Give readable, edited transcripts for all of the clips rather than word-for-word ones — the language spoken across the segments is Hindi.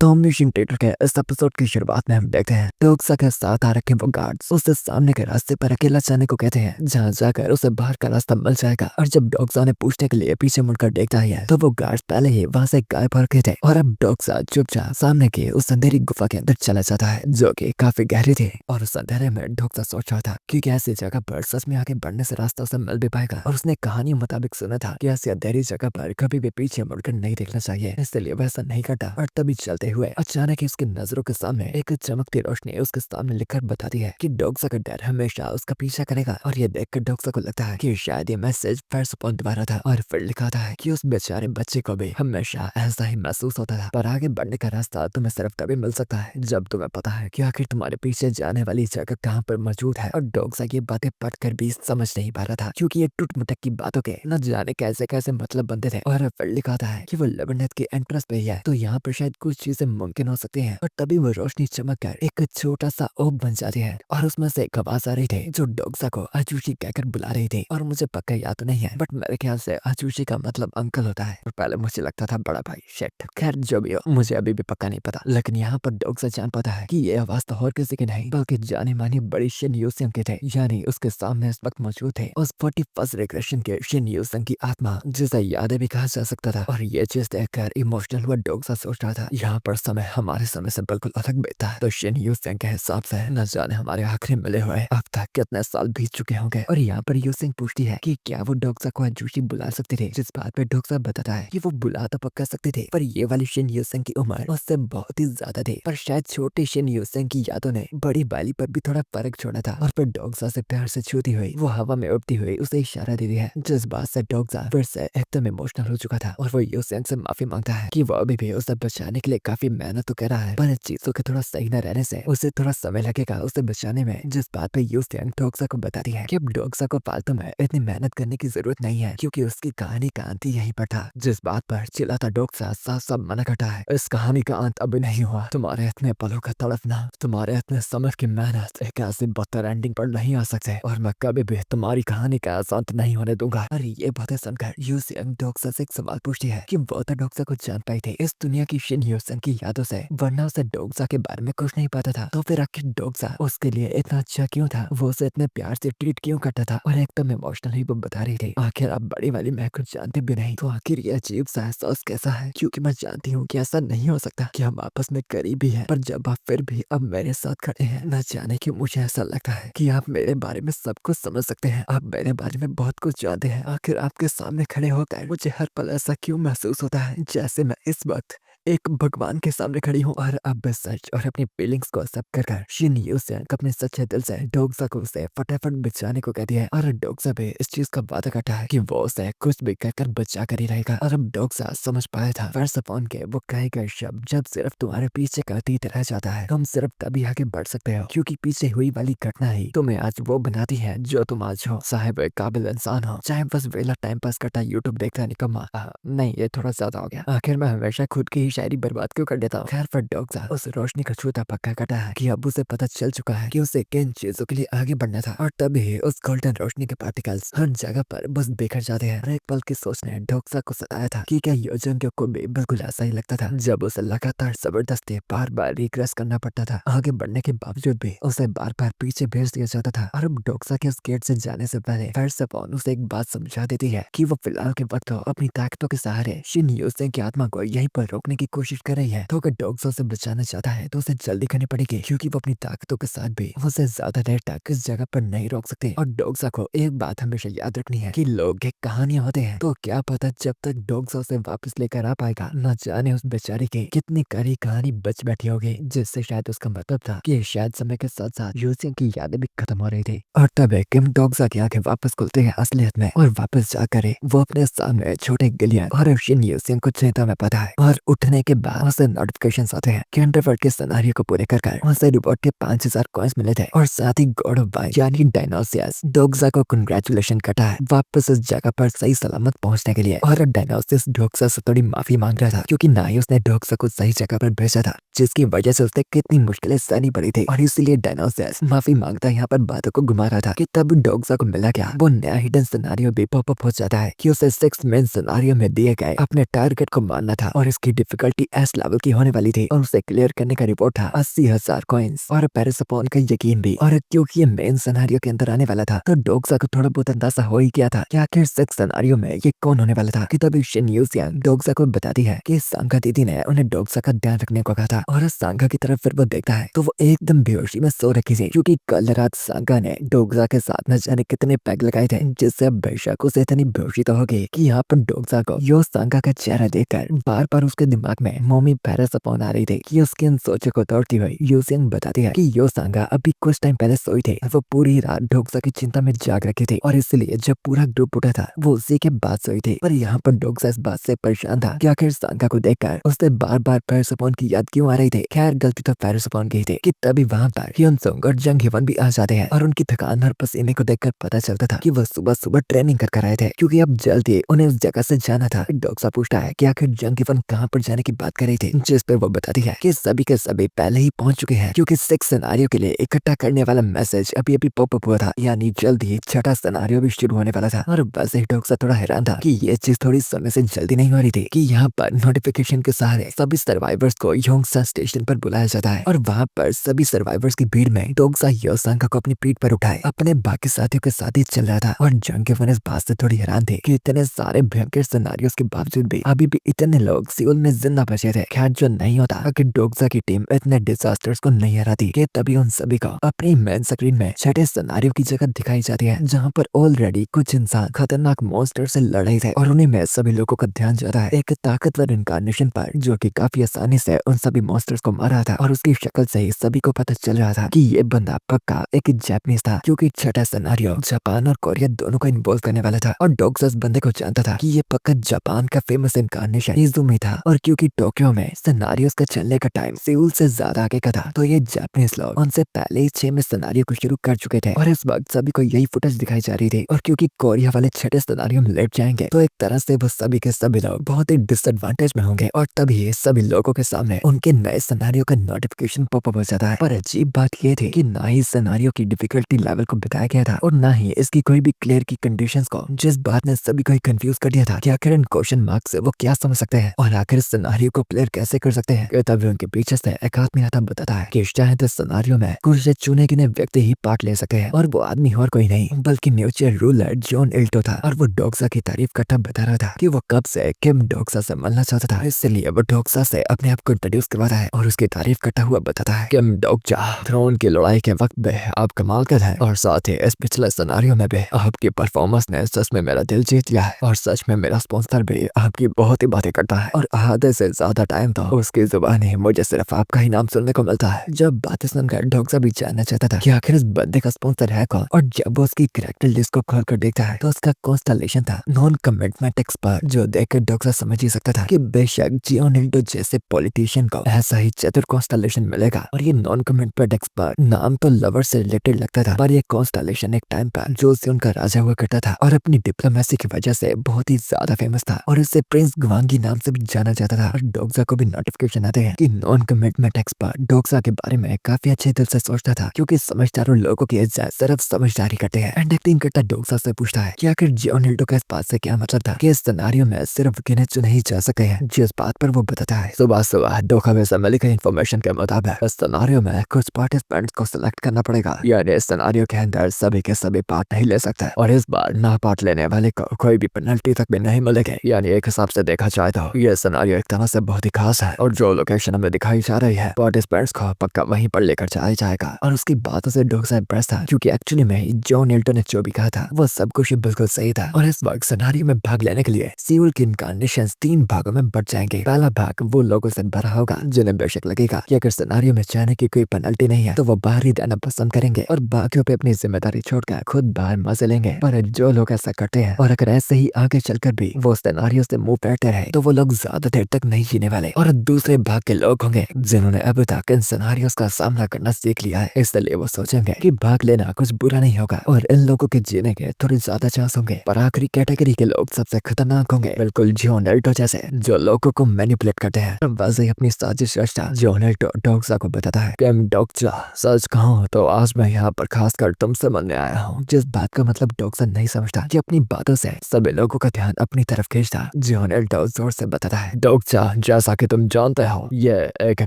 मिशन ट्रेलर के इस एपिसोड की शुरुआत में हम देखते हैं डोक्सा के साथ आ रखे वो गार्ड्स उसे सामने के रास्ते पर अकेला जाने को कहते हैं, जहां जाकर उसे बाहर का रास्ता मिल जाएगा। और जब डोक्सा ने पूछने के लिए पीछे मुड़कर देखता है तो वो गार्ड्स पहले ही वहां से गायब हो रखे थे। और अब डोक्सा चुपचाप सामने की उस अंधेरी गुफा के अंदर चला जाता है, जो कि काफी गहरी थी। और उस अंधेरे में डोक्सा सोच रहा था कि ऐसी जगह पर सच में आगे बढ़ने से रास्ता उसे मिल भी पाएगा। और उसने कहानी मुताबिक सुना था कि ऐसी अंधेरी जगह पर कभी भी पीछे मुड़कर नहीं देखना चाहिए, इसलिए वह ऐसा नहीं करता। और तभी चलते हुए अचानक ही उसकी नजरों के सामने एक चमकती रोशनी उसके सामने लिखकर बताती है कि डोक्सा का डर हमेशा उसका पीछा करेगा। और ये देखकर डोक्सा को लगता है कि शायद ये मैसेज फर्स्ट द्वारा था। और फिर लिखा था कि उस बेचारे बच्चे को भी हमेशा ऐसा ही महसूस होता था। पर आगे बढ़ने का रास्ता तुम्हें सिर्फ तभी मिल सकता है जब तुम्हें पता है कि आखिर तुम्हारे पीछे जाने वाली जगह कहाँ पर मौजूद है। और डोक्सा ये बातें पढ़कर भी समझ नहीं पा रहा था, क्योंकि ये टूट मुटक की बातों के न जाने कैसे कैसे मतलब बनते थे। और फिर लिखा था कि वो लेबरनेट की एंट्रेंस पे ही है, तो यहाँ पर शायद कुछ चीजें मुमकिन हो सकती हैं। और तभी वो रोशनी चमक कर एक छोटा सा ओब बन जाती है और उसमें से एक आवाज आ रही थी जो डोक्सा को आजूशी कहकर बुला रही थी। और मुझे पक्का याद तो नहीं है, बट मेरे ख्याल से आजूशी का मतलब अंकल होता है। और पहले मुझे लगता था बड़ा भाई। शिट, खैर जो भी हो, मुझे अभी भी पक्का नहीं पता। लेकिन यहाँ पर डोक्सा जान पाता है कि ये आवाज तो और किसी की नहीं बल्कि जाने मानी बड़ी शिन यूसिंग के थे। यानी उसके सामने इस वक्त मौजूद थे उस 41st रिग्रेशन के शिन यूसिंग की आत्मा, जिसे यादें भी कहा जा सकता था। और ये चीज देखकर इमोशनल हुआ डोक्सा सोच रहा था, यहाँ पर समय हमारे समय से बिल्कुल अलग बीतता है। तो शिन यूसिंग के हिसाब से न जाने हमारे आखिरी मिले हुए अब तक कितने साल बीत चुके होंगे। और यहाँ पर यूसिंग पूछती है कि क्या वो डोक्सा को आजूशी बुला सकती थी, जिस बात पे डोक्सा बताता है कि वो बुला तो पक्का सकते थे, पर ये वाली शिन यूसिंग की उम्र उससे बहुत ही ज्यादा थी। पर शायद छोटे शिन यूसिंग की यादों ने बड़ी बाली पर भी थोड़ा फर्क छोड़ा था। और फिर डोक्सा से प्यार से छूती हुई वो हवा में उड़ती हुई उसे इशारा देती है, जिस बात से डोक्सा फिर से एकदम इमोशनल हो चुका था। और वो यूसिंग से माफी मांगता है कि वो अभी भी उसे बचाने के लिए काफी मेहनत तो कर रहा है, पर इन चीजों के थोड़ा सही न रहने से उसे थोड़ा समय लगेगा उसे बचाने में। जिस बात पे यूसिंग डोक्सा को बताती है कि अब डोक्सा को फालतू में इतनी मेहनत करने की जरूरत नहीं है, क्योंकि उसकी कहानी का अंत ही यहीं पर था। जिस बात पर चिल्लाता डोक्सा साफ साफ मना करता है, इस कहानी का अंत अभी नहीं हुआ। तुम्हारे इतने पलों का तड़पना, तुम्हारे इतने समय की मेहनत एक ऐसी बदतर एंडिंग पर नहीं आ सकते, और मैं कभी भी तुम्हारी कहानी का ऐसा अंत नहीं होने दूंगा। और ये बातें सुनकर यूसिंग डोक्सा से एक सवाल पूछती है कि वो तो डोक्सा को जान पाई थी इस दुनिया की शिन यूसिंग की यादों से, वरना उसे डोक्सा के बारे में कुछ नहीं पता था। तो फिर आखिर डोक्सा उसके लिए इतना अच्छा क्यों था, वो उसे इतने प्यार से ट्रीट क्यों करता था। और एकदम इमोशनल ही वो बता रही थी, आखिर आप बड़ी वाली मैं कुछ जानते भी नहीं, तो आखिर ये अजीब सा एहसास कैसा है, क्योंकि मैं जानती हूँ कि ऐसा नहीं हो सकता कि हम आपस में करीबी हैं, पर जब आप फिर भी अब मेरे साथ खड़े हैं, न जाने क्यों मुझे ऐसा लगता है कि आप मेरे बारे में सब कुछ समझ सकते हैं, आप मेरे बारे में बहुत कुछ जानते हैं। आखिर आपके सामने खड़े होकर मुझे हर पल ऐसा क्यों महसूस होता है जैसे मैं इस वक्त एक भगवान के सामने खड़ी हूँ। और अब सच और अपनी फीलिंग्स को एक्सेप्ट कर शिन यूसिंग अपने सच्चे दिल से डोक्सा को उसे फटाफट बचाने को कहती है। और डोक्सा भी इस चीज का वादा करता है कि वो उसे कुछ भी कहकर बचा कर ही रहेगा। और अब डोक्सा समझ पाया था फर्स्ट अपॉन के वो कहे गए शब्द, जब सिर्फ तुम्हारे पीछे का अतीत रह जाता है तुम सिर्फ तभी आगे बढ़ सकते हो, क्योंकि पीछे हुई वाली घटना ही तुम्हें आज वो बनाती है जो तुम आज हो। चाहे वो एक काबिल इंसान हो, चाहे बस वेला टाइम पास करता यूट्यूब देखता निकम्मा। नहीं, ये थोड़ा ज्यादा हो गया। आखिर मैं हमेशा खुद की ही शायरी बर्बाद क्यों कर देता हूँ। खैर, पर डोक्सा उस रोशनी का छूता पक्का करता है कि अब उसे पता चल चुका है कि उसे किन चीजों के लिए आगे बढ़ना था। और तभी उस गोल्डन रोशनी के पार्टिकल्स हर जगह पर बस बिखर जाते हैं। और एक पल की सोच ने डोक्सा को सताया था कि क्या योजन को भी बिल्कुल ऐसा ही लगता था, जब उसे लगातार जबरदस्ती बार बार रिग्रेस करना पड़ता था। आगे बढ़ने के बावजूद भी उसे बार बार पीछे भेज दिया जाता था। और अब डोक्सा के उस गेट से जाने से पहले फर्स्ट अपॉन उसे एक बात समझा देती है कि वो फिलहाल के वक्त अपनी ताकतों के सहारे शिन यूसिंग की आत्मा को यहीं पर रोकने की कोशिश कर रही है। तो अगर डोक्सा से बचाना चाहता है तो उसे जल्दी करनी पड़ेगी, क्योंकि वो अपनी ताकतों के साथ भी उसे ज्यादा देर तक इस जगह पर नहीं रोक सकते। और डोक्सा को एक बात हमेशा याद रखनी है कि लोग एक कहानियां होते हैं, तो क्या पता जब तक डोक्सा उसे वापस लेकर आ पाएगा, न जाने उस बेचारी की कितनी कड़ी कहानी बच बैठी होगी, जिससे शायद उसका मतलब था कि शायद समय के साथ साथ यूसिंग की यादें भी खत्म हो रही थी। और तब किम डोक्सा की आंखें वापस खुलते हैं असलियत में, और वापस जाकर वो अपने सामने छोटे गिलियन और शिन यूसिंग को चिंता में पाता है। और उठने के बाद उसे नोटिफिकेशन आते हैं कि अंडरवर्ल्ड के सिनेरियो को पूरे कर उसे रिवॉर्ड के 5000 कॉइंस मिले थे। और साथ ही गॉड ऑफ वाइन यानी डायनोसियस डोक्सा को कंग्रेचुलेशन करता है वापस इस जगह पर सही सलामत पहुंचने के लिए। और डायनोसियस डोक्सा से थोड़ी माफी मांग रहा था, क्योंकि ना ही उसने डोक्सा को सही जगह पर भेजा था, जिसकी वजह से उसे कितनी मुश्किलें सहनी पड़ी थी। और इसीलिए डायनोसियस माफी मांगता यहाँ पर बातों को घुमा रहा था कि तब डोक्सा को मिला क्या, वो नया हिडन सिनेरियो भी पॉपअप हो जाता है कि उसे 6 मेन सिनेरियो में दिए गए अपने टारगेट को मारना था। और इसकी डिफिकल्टी डिफिकल्टी एस लेवल की होने वाली थी और उसे क्लियर करने का रिपोर्ट था 80,000 कॉइन्स और पेरिसपोन का यकीन भी। और क्योंकि ये मेन सिनेरियो के अंदर आने वाला था तो डोक्सा को थोड़ा बहुत अंदाजा हो ही गया था कि आखिर सिक्स सिनेरियो में ये कौन होने वाला था। कि तभी शिन यूजियांग डोक्सा को बताती है कि सांगा दीदी ने उन्हें डोक्सा का ध्यान रखने को कहा था। और सांगा की तरफ फिर वो देखता है तो वो एकदम बेहोशी में सो रखी थी क्योंकि कल रात सांगा ने डोक्सा के साथ न जाने कितने पैग लगाए थे, जिससे अब बेशक उसे इतनी बेहोशी तो हो गई कि यहाँ पर डोक्सा को यो सांगा का चेहरा देखकर बार बार उसके दिमाग में मोमी पेरिसपोन आ रही थी कि उसकी इन सोचों को तोड़ती हुई यूजियांग बताती है कि यो सांगा अभी कुछ टाइम पहले सोई थी। वो पूरी रात डोक्सा की चिंता में जाग रखी थी और इसलिए जब पूरा ग्रुप उठा था वो उसी के बाद सोई थी। पर यहाँ पर डोक्सा इस बात से परेशान था कि आखिर सांगा को देखकर उसे बार बार पेरिसपोन की याद क्यों आ रही थी। खैर गलती तो पेरिसपोन की थी कि तभी वहाँ पर ह्योनसुंग और जंग हिवन भी आ जाते हैं और उनकी थकान और पसीने को देखकर पता चलता था कि वो सुबह सुबह ट्रेनिंग कर आए थे क्योंकि अब जल्दी उन्हें उस जगह से जाना था। डोक्सा पूछता है कि आखिर जंग हिवन कहाँ पर जाने की बात कर रही थी, जिस पर वो बताती है कि सभी के सभी पहले ही पहुंच चुके हैं क्योंकि सिक्स सिनेरियो के लिए इकट्ठा करने वाला मैसेज अभी अभी पॉप अप हुआ था, यानी जल्द ही छठा सिनेरियो भी शुरू होने वाला था। और वैसे ही डोक्सा थोड़ा हैरान था कि ये चीज थोड़ी समय से जल्दी नहीं हो रही थी कि यहाँ पर नोटिफिकेशन के सहारे सभी सर्वाइवर्स को योंगसा स्टेशन पर बुलाया जाता है और वहाँ पर सभी सर्वाइवर्स की भीड़ में डोक्सा योसांगा को अपनी पीठ पर उठाए अपने बाकी साथियों के साथ ही चल रहा था। और जंग के इस बात से थोड़ी हैरान थे कि इतने सारे भयंकर सिनेरियोस के बावजूद भी अभी भी इतने लोग सियोल में जिंदा बचे थे। खैर जो नहीं होता कि डोक्सा की टीम इतने डिजास्टर्स को नहीं हराती कि तभी उन सभी को अपनी मेन स्क्रीन में छठे सिनेरियो की जगह दिखाई जाती है जहाँ पर ऑलरेडी कुछ इंसान खतरनाक मॉन्स्टर से लड़ रहे थे और उन्हीं में सभी लोगों का ध्यान जाता है एक ताकतवर इनकारनेशन पर जो कि काफी आसानी से उन सभी मॉन्स्टर्स को मार रहा था। और उसकी शक्ल से ही सभी को पता चल रहा था कि ये बंदा पक्का एक जापानीज था क्योंकि छठा सिनेरियो जापान और कोरिया दोनों को इन्वॉल्व करने वाला था। और डोक्सा इस बंदे को जानता था कि ये पक्का जापान का फेमस इनकारनेशन इजुमी था और क्योंकि टोक्यो में सिनेरियोस का चलने का टाइम सियोल से ज्यादा आगे का था तो ये जापानीज लोग उनसे पहले ही 6 में सिनेरियो को शुरू कर चुके थे और इस वक्त सभी को यही फुटेज दिखाई जा रही थी। और क्योंकि कोरिया वाले छठे सिनेरियो में लेट जाएंगे तो एक तरह से वो सभी के सभी लोग बहुत ही डिसएडवांटेज में होंगे और तभी सभी लोगों के सामने उनके नए सिनेरियो का नोटिफिकेशन पॉपअप हो जाता है। पर अजीब बात ये थी कि ना ही सिनेरियो की डिफिकल्टी लेवल को बताया गया था और ना ही इसकी कोई भी क्लियर की कंडीशंस को, जिस बात ने सभी को ही कंफ्यूज कर दिया था कि आखिर इन क्वेश्चन मार्क से वो क्या समझ सकते हैं और आखिर इस सिनेरियो को क्लियर कैसे कर सकते हैं। तभी उनके पीछे से एक आदमी आता बताता है कि शायद इस सिनेरियो में कुछ चुने गिने व्यक्ति ही पार्ट ले सकते हैं और वो आदमी और कोई नहीं बल्कि न्यूचर रूलर जॉन इल्टो था। और वो डोक्सा की तारीफ करता बता रहा था कि वो कब से किम डोक्सा से मिलना चाहता था, इसलिए वो डोक्सा से अपने आप को इंट्रोड्यूस करवाता है और उसकी तारीफ करता हुआ बताता है किम डोक्सा थ्रोन की लड़ाई के वक्त में आप कमाल का है और साथ ही इस पिछले सिनेरियो में भी आपकी परफॉर्मेंस ने सच में मेरा दिल जीत लिया है और सच में मेरा स्पॉन्सर भी आपकी बहुत ही बातें करता है और आधे से ज्यादा टाइम तो उसकी जुबानी मुझे सिर्फ आपका ही नाम सुनने को मिलता है। जब बातें सुनकर डोक्सा भी जानना चाहता था कि आखिर इस बंदे का स्पॉन्सर है कौन और जब वो उसकी कैरेक्टर लिस्ट को खोल कर देखता है तो उसका कॉन्स्टलेशन था नॉन कमिटमेंट एक्सपर्ट, जो देखकर डोक्सा समझ ही सकता था कि बेशक जियोनिल्डो जैसे पॉलिटिशियन को ऐसा ही चतुर कॉन्स्टलेशन मिलेगा। और ये नॉन कमिटमेंट एक्सपर्ट नाम तो लवर से रिलेटेड लगता था पर ये कॉन्स्टलेशन एक टाइम पर जो उनका राजा हुआ करता था और अपनी डिप्लोमेसी की वजह से बहुत ही ज्यादा फेमस था और इसे प्रिंस ग्वांगी नाम से भी जाना जाता था। और डोक्सा को भी नोटिफिकेशन आते हैं कि नॉन कमिटमेंट एक्सपर्ट डोक्सा के बारे में काफी अच्छे दिल से सोचता था क्योंकि समझदारों लोगों की इज्जत सिर्फ समझदारी करते हैं। एंड एक्टिंग करता डोक्सा से पूछता है कि आखिर जियोनिल्डो का इस बात से क्या मतलब था कि इस सिनेरियो में सिर्फ गिने चुने ही जा सके हैं, जिस बात पर वो बताता है सुबह सुबह डोक्सा में से मिली गई इन्फॉर्मेशन के मुताबिक इस सिनेरियो में कुछ पार्टिसिपेंट्स को सिलेक्ट करना पड़ेगा, यानी इस सिनेरियो के अंदर सभी के सभी पार्ट नहीं ले सकते और इस बार ना पार्ट लेने वाले को कोई भी पेनल्टी तक भी नहीं मिलेगी। यानी एक हिसाब से देखा जाए तो ये सिनेरियो एक तरह से बहुत ही खास है और जो लोकेशन हमें दिखाई जा रही है पार्टिसिपेंट्स को पक्का वहीं पर लेकर जाया जाएगा। और उसकी बातों से डोक्सा इम्प्रेस था क्योंकि एक्चुअली में जॉन इल्टो ने जो भी कहा था वो सब कुछ बिल्कुल सही था। और इस वक्त सिनेरियो में भाग लेने के लिए सियोल की इनकारनेशंस 3 भागों में बढ़ जाएंगे। पहला भाग वो लोगों से भरा होगा जिन्हें बेशक लगेगा कि अगर सिनेरियो में जाने की कोई पेनल्टी नहीं है तो वो बाहर ही रहना पसंद करेंगे और बाकियों पे अपनी जिम्मेदारी छोड़कर खुद बाहर मजे लेंगे। पर जो लोग ऐसा करते हैं और अगर ऐसे ही आगे चलकर भी वो सिनेरियो से मुंह फेरते रहे तो वो लोग ज्यादा देर तक नहीं जीने वाले। और दूसरे भाग के लोग होंगे जिन्होंने अभी तक इन सिनेरियोस का सामना करना सीख लिया है, इसलिए वो सोचेंगे कि भाग लेना कुछ बुरा नहीं होगा और इन लोगों के जीने के थोड़े ज्यादा चांस होंगे। पर आखिरी कैटेगरी के लोग सबसे खतरनाक होंगे, बिल्कुल जॉन इल्टो जैसे, जो लोगों को मैनिपुलेट करते हैं। वैसे ही अपनी साजिश रचता जॉन इल्टो डोक्सा को बताता है कि डोक्सा सच कहूं तो आज मैं यहाँ पर खासकर तुमसे मिलने आया हूँ, जिस बात का मतलब डोक्सा नहीं समझता कि अपनी बातों से सभी लोगों का ध्यान अपनी तरफ खींचता। जॉन इल्टो जोर से बताता है डोक्सा अच्छा, जैसा कि तुम जानते हो ये एक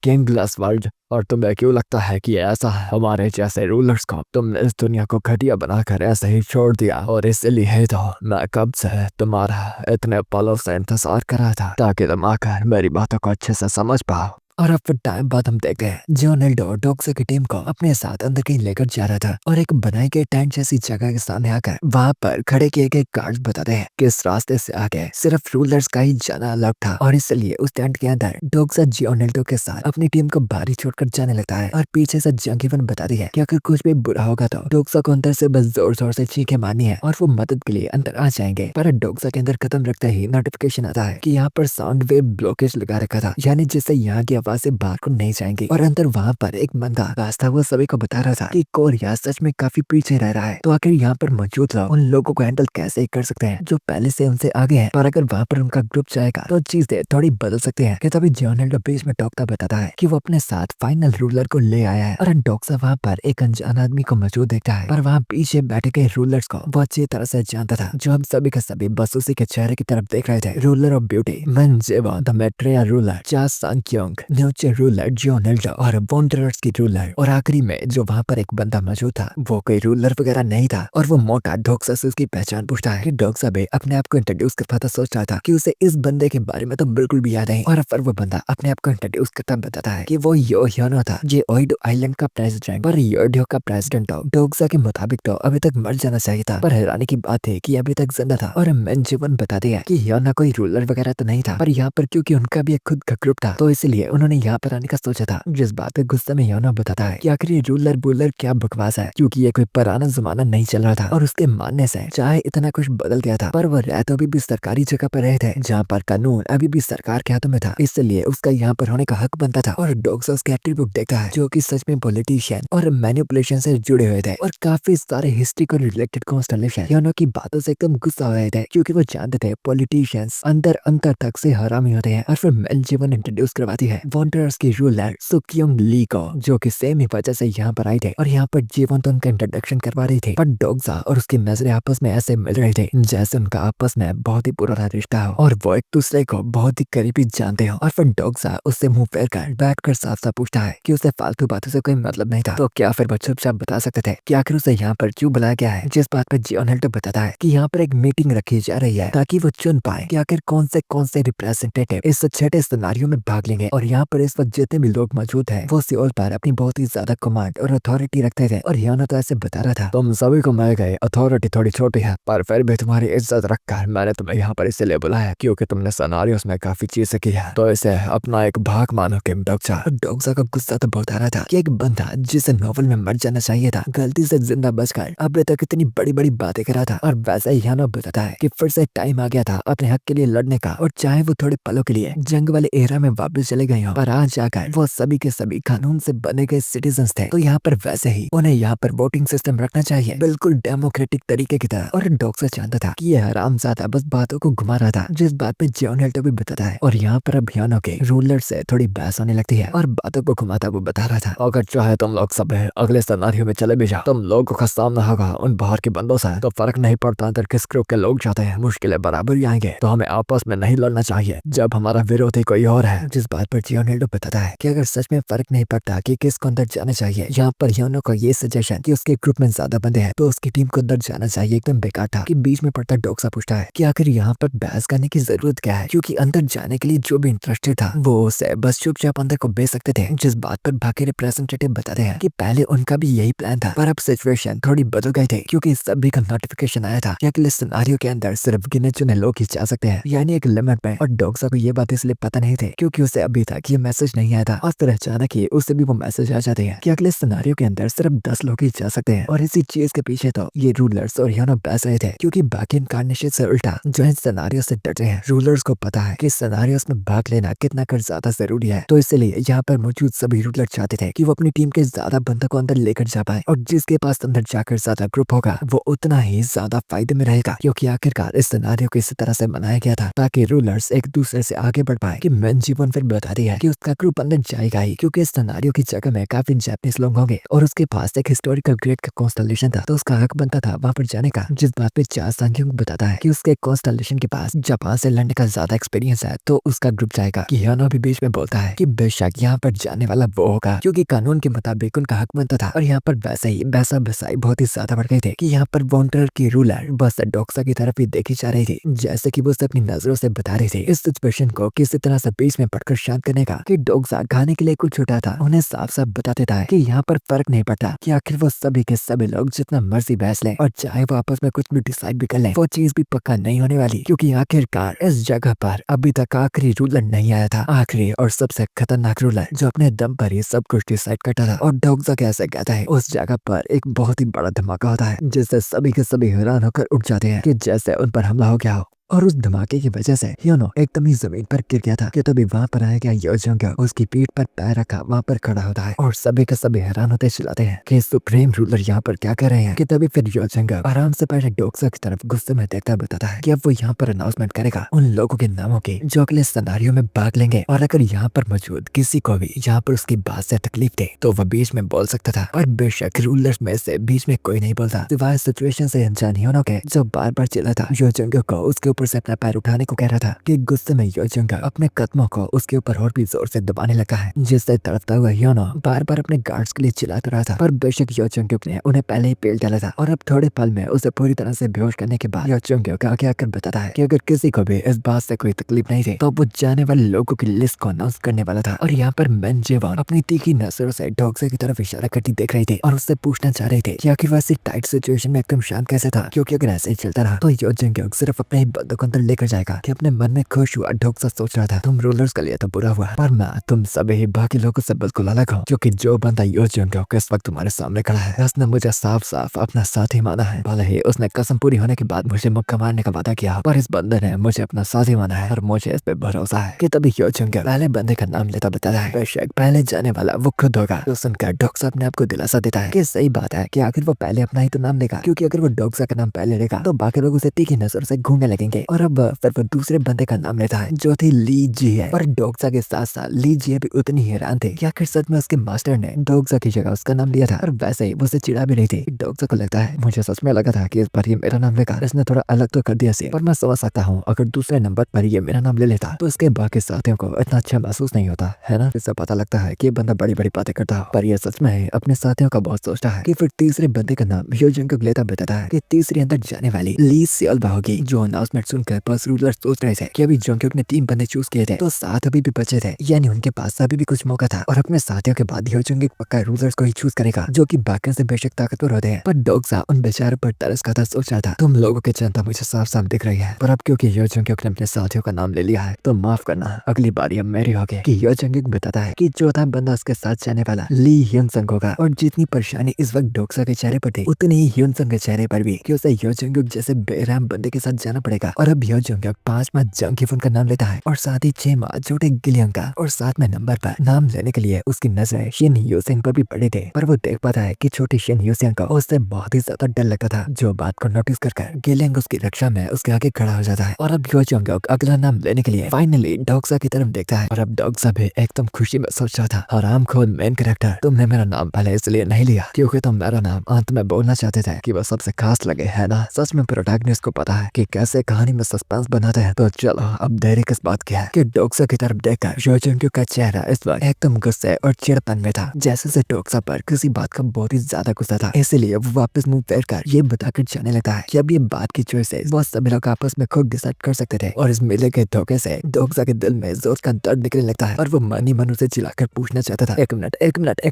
किंगलेस वर्ल्ड, और तुम्हें क्यों लगता है कि ऐसा है? हमारे जैसे रूलर्स को तुमने इस दुनिया को घटिया बनाकर ऐसे ही छोड़ दिया, और इसलिए तो मैं कब से तुम्हारा इतने पलों से इंतजार कर रहा था ताकि तुम आकर मेरी बातों को अच्छे से समझ पाओ। और अब फिर टाइम बाद हम देखते हैं जोनेल्डो डॉक्सा की टीम को अपने साथ अंदर कहीं लेकर जा रहा था, और एक बनाई गई टेंट जैसी जगह के सामने आकर वहाँ पर खड़े किए गए गार्ड्स बताते हैं कि इस रास्ते से आगे सिर्फ रूलर्स का ही जाना अलग था, और इसलिए उस टेंट के अंदर डॉक्सा जोनेल्डो के साथ अपनी टीम को बाहरी छोड़कर जाने लगता है। और पीछे से जंगीवन बताती है कि अगर कुछ भी बुरा होगा तो डॉक्सा को अंदर से बस जोर जोर से चीखें मारनी है और वो मदद के लिए अंदर आ जाएंगे। पर डॉक्सा के अंदर कदम रखते ही नोटिफिकेशन आता है कि यहाँ पर साउंड वेव ब्लॉकेज लगा रखा था, यानी जिससे यहाँ की आवाजें बाहर को नहीं जाएंगी। और अंदर वहाँ पर एक बंदा रास्ता वो सभी को बता रहा था कि कोरिया सच में काफी पीछे रह रहा है, तो आखिर यहाँ पर मौजूद लोग उन लोगों को हैंडल कैसे कर सकते हैं जो पहले से उनसे आगे हैं। पर अगर वहाँ पर उनका ग्रुप जाएगा तो चीजें थोड़ी बदल सकती हैं। कि तभी जोनेल्डो बीच में टोकता बताता है कि वो अपने साथ फाइनल रूलर को ले आया है, और डॉक्सा वहाँ पर एक अनजान आदमी को मौजूद देखता है, पर वहाँ पीछे बैठे गए रूलर्स को वो अच्छी तरह से जानता था, जो हम सभी के सभी बस उसी के चेहरे की तरफ देख रहे थे। रूलर ऑफ ब्यूटी मन जेवा, द मेट्रिया रूलर चा सांक्योंग, न्यूचे रूलर जोनेल्डो और वॉन्डरर्स की रूलर, और आखिरी में जो वहाँ पर एक बंदा मौजूद था वो कोई रूलर वगैरह नहीं था, और वो मोटा डॉक्सा से उसकी पहचान पूछता है कि डॉक्सा भी अपने आप को इंट्रोड्यूस करता था, सोच रहा था कि उसे इस बंदे के बारे में तो बिल्कुल भी याद नहीं। और फिर वो बंदा अपने आप को इंट्रोड्यूस करता बताता है कि वो यो ह्योनो था, ये ओइडो आइलैंड का प्रेसिडेंट, पर योडियो का प्रेसिडेंट तो डॉक्सा के मुताबिक तो अभी तक मर जाना चाहिए था, पर हैरानी की बात है कि अभी तक जिंदा था। और मेंजीवन बताते हैं कि ह्योना कोई रूलर वगैरह तो नहीं था, पर यहाँ पर क्योंकि उनका भी एक खुद का ग्रुप था तो इसलिए उन्होंने यहाँ पर आने का सोचा था। जिस बात पे गुस्से में ह्योना बताता है कि आखिर ये रूलर बुलर क्या बकवास है, क्योंकि ये कोई पुराना जमाना नहीं चल रहा था, और उसके मानने से चाहे इतना कुछ बदल गया था पर वो रह तो अभी भी सरकारी जगह पर रहे थे जहाँ पर कानून अभी भी सरकार के हाथों में था, इसलिए उसका यहाँ पर होने का हक बनता था। और डॉक्सा उसके एट्रीब्यूट देखता है जो कि सच में पॉलिटिशियन और मैनिपुलेशन से जुड़े हुए थे, और काफी सारे हिस्ट्री को रिलेटेड कॉन्स्टलेशन ह्योना की बातों से एकदम गुस्सा हो रहे थे, क्योंकि वो जानते थे पॉलिटिशियंस अंदर अंतर तक से हरामी होते हैं। और फिर मेलजीवन इंट्रोड्यूस करवाती है वॉन्डरर्स की रूलर सुक्योंग ली को, जो कि सेम ही वजह से यहाँ पर आए थे, और यहाँ पर जीवन तो उनका इंट्रोडक्शन करवा रही थी। पर डॉक्सा और उसकी नजरें आपस में ऐसे मिल रहे थे जैसे उनका आपस में बहुत ही पुराना रिश्ता हो, और वो एक दूसरे को बहुत ही करीबी जानते हो। और फिर डॉक्सा उससे मुंह फेर कर बैठ कर साफ साफ पूछता है कि उसे फालतू बातों से कोई मतलब नहीं था, तो क्या फिर वो चुपचाप बता सकते थे कि आखिर उसे यहाँ पर क्यों बुलाया गया है। जिस बात पर जोनेल्डो बताता है कि यहाँ पर एक मीटिंग रखी जा रही है ताकि वो चुन पाए कि आखिर कौन से रिप्रेजेंटेटिव इस छठे सिनेरियो में भाग लेंगे। और यहाँ पर इस वक्त जितने भी लोग मौजूद हैं वो सियोल पर अपनी बहुत ही ज्यादा कमांड और अथॉरिटी रखते थे, और ह्योना तो ऐसे बता रहा था तुम सभी को मैं गए अथॉरिटी थोड़ी छोटी है, पर फिर भी तुम्हारी इज्जत रखकर मैंने तुम्हें यहाँ पर इसलिए बुलाया क्योंकि तुमने सिनेरियोस में काफी चीजें की है, तो इसे अपना एक भाग मानो कि डॉक्सा। डॉक्सा का गुस्सा तो बहुत आ रहा था कि एक बंदा जिसे नोवेल में मर जाना चाहिए था गलती से जिंदा बचकर अभी तक इतनी बड़ी बड़ी बातें कर रहा था। और वैसे ही ह्योना बताता है कि फिर से टाइम आ गया था अपने हक के लिए लड़ने का, और चाहे वो थोड़े पलों के लिए जंग वाले एरा में वापस चले गए हो, पर आज जाकर वो सभी के सभी कानून से बने गए सिटीजन्स थे, तो यहाँ पर वैसे ही उन्हें यहाँ पर वोटिंग सिस्टम रखना चाहिए बिल्कुल डेमोक्रेटिक तरीके की तरह। और डॉक्सा जानता था कि ये हरामजादा बस बातों को घुमा रहा था, जिस बात पे जोनेल्डो भी बताता है। और यहाँ पर अब ह्योना के रूलर से थोड़ी बहस होने लगती है, और बातों को घुमाता वो बता रहा था अगर चाहे तुम लोग सब अगले सिनेरियो में चले भी जाओ, तुम लोगों का सामना होगा उन बाहर के बंदों से, तो फर्क नहीं पड़ता अंदर किस ग्रुप के लोग जाते हैं, मुश्किलें बराबर ही आएंगे, तो हमें आपस में नहीं लड़ना चाहिए जब हमारा विरोधी कोई और है। जिस बात पर जोनेल्डो बताता है कि अगर सच में फर्क नहीं पड़ता कि किसको अंदर जाना चाहिए, यहाँ पर ह्योना को ये सजेशन कि उसके ग्रुप में ज्यादा बंदे हैं तो उसकी टीम को अंदर जाना चाहिए एकदम बेकार था। कि बीच में पड़ता डॉक्सा पूछता है कि आखिर यहाँ पर बहस करने की जरूरत क्या है, क्योंकि अंदर जाने के लिए जो भी इंटरेस्टेड था वो उसे बस चुपचाप अंदर को भेज सकते थे। जिस बात पर बाकी रिप्रेजेंटेटिव बताते हैं कि पहले उनका भी यही प्लान था, पर अब सिचुएशन थोड़ी बदल गई थी, क्योंकि सभी का नोटिफिकेशन आया था कि अगले सिनेरियो के अंदर सिर्फ गिने चुने लोग ही जा सकते हैं, यानी एक लिमिट में। और डॉक्सा को ये बात इसलिए पता नहीं थी क्योंकि उसे अभी तक ये मैसेज नहीं आया था, और फिर अचानक ही उसे भी वो मैसेज आ जाते हैं कि अगले सिनेरियो के अंदर सिर्फ 10 लोग ही जा सकते हैं। और इसी चीज के पीछे तो ये रूलर्स और ह्योना बहस रहे थे, क्योंकि बाकी इनकार्नेशन से उल्टा जो इन सिनेरियो से डटे हैं रूलर्स को पता है कि सिनेरियोस में भाग लेना कितना कर ज्यादा जरूरी है, तो इसलिए यहाँ पर मौजूद सभी रूलर चाहते थे कि वो अपनी टीम के ज्यादा बंदों को अंदर लेकर जा पाए, और जिसके पास अंदर जाकर ज्यादा ग्रुप होगा वो उतना ही ज्यादा फायदे में रहेगा, क्योंकि आखिरकार इस सिनेरियो को इस तरह से बनाया गया था ताकि रूलर्स एक दूसरे से आगे बढ़ पाए। कि मेंजीवन फिर बताती है है कि उसका ग्रुप अंदर जाएगा ही, क्योंकि इस सिनेरियो की जगह में काफी जापानीज लोग होंगे और उसके पास एक हिस्टोरिकल ग्रेड का कॉन्स्टलेशन था, तो उसका हक बनता था वहाँ पर जाने का। जिस बात पे चार सांख्यों को बताता है कि उसके कॉन्स्टलेशन के पास जापान से लड़ने का ज्यादा एक्सपीरियंस है, तो उसका ग्रुप जाएगा। हियानो भी बीच में बोलता है कि बेशक यहाँ पर जाने वाला वो होगा, क्योंकि कानून के मुताबिक उनका हक बनता था। और यहाँ पर वैसे ही वैसा बसाई बहुत ही ज्यादा बढ़ गए थे कि यहाँ पर वॉन्टर की रूलर बस डोक्सा की तरफ ही देखी जा रही थी, जैसे कि वो उसे अपनी नजरों से बता रही थी। इस सिचुएशन को किसी तरह से बीच में पड़कर शांत करने का कि डोक्सा खाने के लिए कुछ छुटा था, उन्हें साफ साफ बता देता है कि यहाँ पर फर्क नहीं पड़ता कि आखिर वो सभी के सभी लोग जितना मर्जी बहस लें और चाहे वो आपस में कुछ भी डिसाइड भी कर लें, वो चीज भी पक्का नहीं होने वाली, क्योंकि आखिरकार इस जगह पर अभी तक आखिरी रूलर नहीं आया था, आखिरी और सबसे खतरनाक रूलर जो अपने दम पर ही सब कुछ डिसाइड करता था। और डोक्सा कैसे कहता है उस जगह पर एक बहुत ही बड़ा धमाका होता है, जिससे सभी के सभी हैरान होकर उठ जाते हैं कि जैसे उन पर हमला हो गया हो। और उस धमाके की वजह से हियानो एकदम ही जमीन पर गिर गया था कि तभी वहाँ पर आया गया योजोंग, उसकी पीठ पर पैर रखा वहाँ पर खड़ा होता है और सभी के सभी हैरान होते चिल्लाते हैं कि सुप्रीम रूलर यहाँ पर क्या कर रहे हैं। कि तभी फिर योजोंग आराम से बैठे डोक्सा की तरफ गुस्से में देखता बताता है कि अब वो यहाँ पर अनाउंसमेंट करेगा उन लोगों के नामों की जो अगले सिनेरियो में भाग लेंगे, और अगर यहाँ पर मौजूद किसी को भी यहाँ पर उसकी बात से तकलीफ थी तो वह बीच में बोल सकता था। और बेशक रूलर में से बीच में कोई नहीं बोलता सिवाय सिचुएशन से अनजान हियानो के, जो बार बार चिल्लाता योजोंग को उसके ऊपर से अपना पैर उठाने को कह रहा था। कि गुस्से में योजोंग अपने कदमों को उसके ऊपर और भी जोर से दबाने लगा है, जिससे तड़पता हुआ हियानो बार बार अपने गार्ड्स के लिए चिल्लाता रहा था। पर बेशक योजोंग ने उन्हें पहले ही पेल डाला था और अब थोड़े पल में उसे पूरी तरह से बेहोश करने के बाद योजोंग आगे आकर बताता है कि अगर किसी को भी इस बात से कोई तकलीफ नहीं थी तो वो जाने वाले लोगों की लिस्ट को अनाउंस करने वाला था। और यहाँ पर मेन जेवॉन अपनी तीखी नजरों से डोक्सा की तरफ इशारा करती देख रही थी और उससे पूछना चाह रही थी कि आखिर वैसी टाइट सिचुएशन में एकदम शांत कैसे था, क्योंकि अगर ऐसे ही चलता रहा तो योजोंग सिर्फ अपने ही बंदों को अंदर लेकर जाएगा। कि अपने मन में खुश हुआ डोक्सा सोच रहा था तुम रूलर्स के लिए तो बुरा हुआ, पर मैं तुम सभी बाकी लोगों से बिल्कुल अलग हूँ, क्योंकि जो बंदा योजोंग इस वक्त तुम्हारे सामने खड़ा है उसने मुझे साफ साफ अपना साथी माना है। भले ही उसने कसम पूरी होने के बाद मुझे मुक्का मारने का वादा किया, पर इस बंदे ने मुझे अपना साथी माना है और मुझे इस पे भरोसा है। कि तभी योजोंग पहले बंदे का नाम लेता बताता है बेशक पहले जाने वाला वो खुद होगा। तो सुनकर डोक्सा अपने आप को दिलासा देता है कि सही बात है कि आखिर वो पहले अपना ही तो नाम लेगा, क्योंकि अगर वो डोक्सा का नाम पहले लेगा तो बाकी लोग उसे तीखी नजर से घूमने लगेंगे। और अब फिर वो दूसरे बंदे का नाम लेता है जो थी ली जी है। और डोक्सा के साथ साथ ली जी भी उतनी हैरान थे कि आखिर सच में उसके मास्टर ने डोक्सा की जगह उसका नाम लिया था। और वैसे ही वो उसे चिढ़ा भी रही थी। डोक्सा को लगता है मुझे सच में लगा था कि इस बार ये मेरा नाम लेगा, इसने थोड़ा अलग तो कर दिया से, पर मैं समझ सकता हूँ अगर दूसरे नंबर पर ये मेरा नाम ले लेता तो इसके बाकी साथियों को इतना अच्छा महसूस नहीं होता है ना। इससे पता लगता है कि ये बंदा बड़ी बड़ी बातें करता है, पर ये सच में अपने साथियों का बहुत सोचता है। कि फिर तीसरे बंदे का नाम योजोंग को लेता बताता है कि तीसरी अंदर जाने वाली ली सियोल्बा होगी। जो अनाउंसमेंट सुनकर बस रूलर सोच रहे थे कि अभी जोंग्योक ने 3 बंदे चूज किए थे तो 7 अभी भी बचे थे, यानी उनके पास अभी भी कुछ मौका था। और अपने साथियों के बाद योजोंग पक्का रूलर्स को ही चूज करेगा जो कि बाकियों से बेशक ताकतवर होते हैं। पर डोक्सा उन बेचारों पर तरस खाता सोच रहा था तुम लोगों की चिंता मुझे साफ साफ दिख रही है, पर अब क्योंकि योजोंग ने अपने साथियों का नाम ले लिया है तो माफ करना, अगली बारी अब मेरी होगी। कि योजोंग बताता है कि चौथा बंदा उसके साथ जाने वाला ली ह्यूनसंग होगा। और जितनी परेशानी इस वक्त डोक्सा के चेहरे पर थी उतनी ही ह्यूनसंग के चेहरे पर भी कि उसे योजोंग जैसे बेरहम बंदे के साथ जाना पड़ेगा। और अब योजोंग 5 माह जंगकिफुन का नाम लेता है और साथ ही 6 माह छोटे गिलियंग का। और 7 में नंबर पर नाम लेने के लिए उसकी नजरें शिन ह्यूसेंग पर भी पड़ी थी, पर वो देख पाता है कि छोटी शिन ह्यूसेंग को उससे बहुत ही ज्यादा डर लगता था। जो बात को नोटिस कर गिलियंग उसकी रक्षा में उसके आगे खड़ा हो जाता है। और अब योजोंग अगला नाम लेने के लिए फाइनली डोक्सा की तरफ देखता है। और अब डोक्सा भी एकदम खुशी में सोच रहा था हरामखोर मेन कैरेक्टर, तुमने मेरा नाम पहले इसलिए नहीं लिया क्योंकि तुम मेरा नाम अंत में बोलना चाहते थे कि वो सबसे खास लगे, है ना। सच में प्रोटैगनिस्ट को पता है कि कैसे कहानी में सस्पेंस बनाते हैं। तो चलो अब देरी किस बात की है कि डोक्सा की तरफ देखकर योजोंग का चेहरा इस वक्त एकदम गुस्से और चिड़पन में था, जैसे से डोक्सा पर किसी बात का बहुत ही ज्यादा गुस्सा था। इसलिए वो वापस मुंह फेर कर ये बताकर जाने लगता है कि अब ये बात की चॉइसेस वो सभी लोग आपस में खुद डिसाइड कर सकते थे। और इस मेले के धोखे से डोक्सा के दिल में जोर का दर्द निकलने लगता है और वो मन ही मन उसे चिल्लाकर पूछना चाहता था एक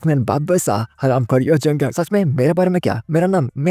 मिनट बाप सा हरामखोर योजोंग, सच में मेरे बारे में क्या, मेरा